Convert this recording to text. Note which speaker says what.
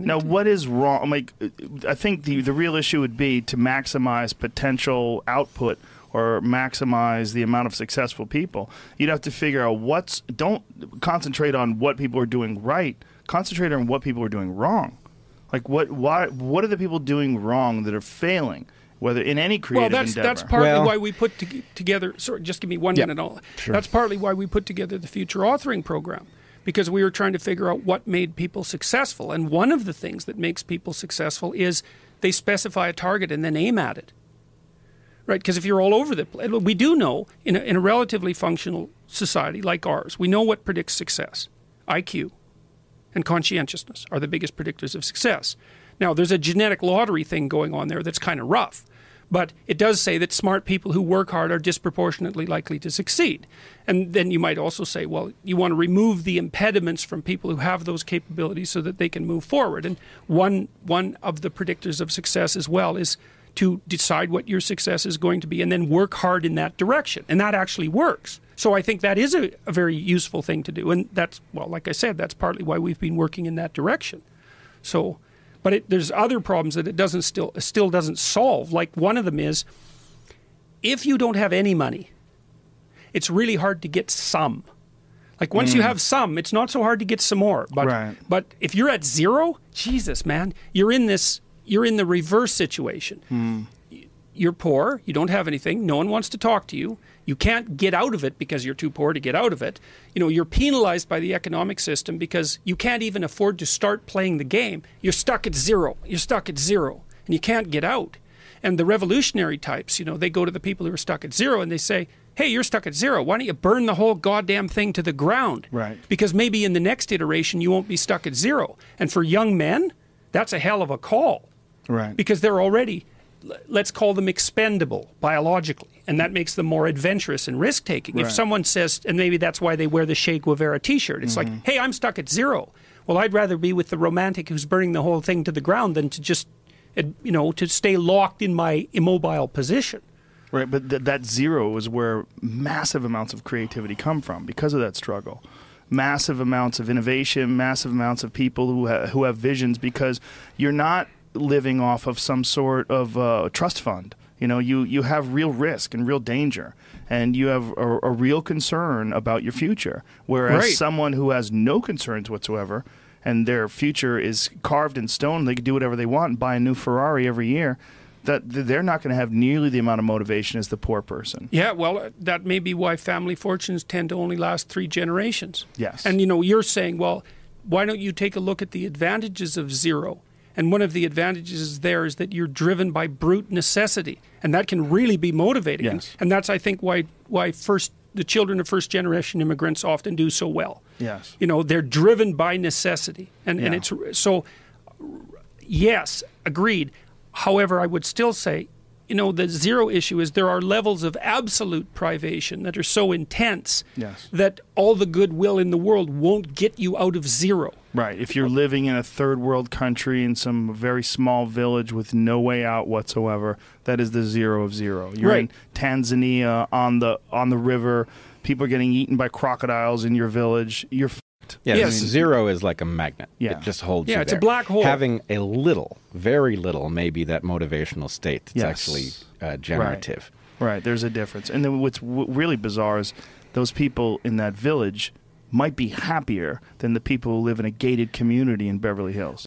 Speaker 1: Now, what is wrong? Like, I think the real issue would be to maximize potential output or maximize the amount of successful people. You'd have to figure out don't concentrate on what people are doing right. Concentrate on what people are doing wrong. Like, what are the people doing wrong that are failing? Whether in any creative endeavor.
Speaker 2: That's partly why we put together. Sorry, just give me 1 minute.
Speaker 1: Sure.
Speaker 2: That's partly why we put together the Future Authoring Program, because we were trying to figure out what made people successful. And one of the things that makes people successful is they specify a target and then aim at it. Right? Because if you're all over the place, we do know in a relatively functional society like ours, we know what predicts success. IQ and conscientiousness are the biggest predictors of success. Now, there's a genetic lottery thing going on there that's kind of rough. But it does say that smart people who work hard are disproportionately likely to succeed. And then you might also say, well, you want to remove the impediments from people who have those capabilities so that they can move forward. And one of the predictors of success as well is to decide what your success is going to be and then work hard in that direction. And that actually works. So I think that is a very useful thing to do. And that's, well, like I said, that's partly why we've been working in that direction. So... But there's other problems that it still doesn't solve. Like one of them is, if you don't have any money, it's really hard to get some. Like once you have some, it's not so hard to get some more. But if you're at zero, Jesus, man, you're in the reverse situation. You're poor, you don't have anything, no one wants to talk to you. You can't get out of it because you're too poor to get out of it. You know, you're penalized by the economic system because you can't even afford to start playing the game. You're stuck at zero. And you can't get out. And the revolutionary types, you know, they go to the people who are stuck at zero and they say, hey, you're stuck at zero. Why don't you burn the whole goddamn thing to the ground?
Speaker 1: Right.
Speaker 2: Because maybe in the next iteration you won't be stuck at zero. And for young men, that's a hell of a call.
Speaker 1: Right.
Speaker 2: Because they're already... let's call them expendable biologically, and that makes them more adventurous and risk-taking.
Speaker 1: Right.
Speaker 2: If someone says, and maybe that's why they wear the Che Guevara t-shirt, it's like, hey, I'm stuck at zero. Well, I'd rather be with the romantic who's burning the whole thing to the ground than to just, you know, to stay locked in my immobile position.
Speaker 1: Right, but that zero is where massive amounts of creativity come from because of that struggle. Massive amounts of innovation, massive amounts of people who have visions, because you're not living off of some sort of trust fund. You know, you have real risk and real danger, and you have a real concern about your future. Whereas someone who has no concerns whatsoever and their future is carved in stone, they can do whatever they want and buy a new Ferrari every year, that they're not going to have nearly the amount of motivation as the poor person.
Speaker 2: Yeah, well, that may be why family fortunes tend to only last 3 generations.
Speaker 1: Yes.
Speaker 2: And, you know, you're saying, well, why don't you take a look at the advantages of zero? And one of the advantages there is that you're driven by brute necessity, and that can really be motivating.
Speaker 1: Yes.
Speaker 2: And that's, I think, why the children of first-generation immigrants often do so well.
Speaker 1: Yes.
Speaker 2: You know, they're driven by necessity, and it's so. Yes, agreed. However, I would still say, you know, the zero issue is there are levels of absolute privation that are so intense that all the goodwill in the world won't get you out of zero.
Speaker 1: Right. If you're living in a third world country in some very small village with no way out whatsoever, that is the zero of zero. You're in Tanzania on the river, people are getting eaten by crocodiles in your village, you're fucked.
Speaker 3: Yeah, yes. Zero is like a magnet.
Speaker 1: Yeah.
Speaker 3: It just holds you there.
Speaker 2: Yeah, it's a black hole.
Speaker 3: Having a little, very little, maybe that motivational state. It's actually generative.
Speaker 1: Right. There's a difference. And then what's really bizarre is those people in that village might be happier than the people who live in a gated community in Beverly Hills.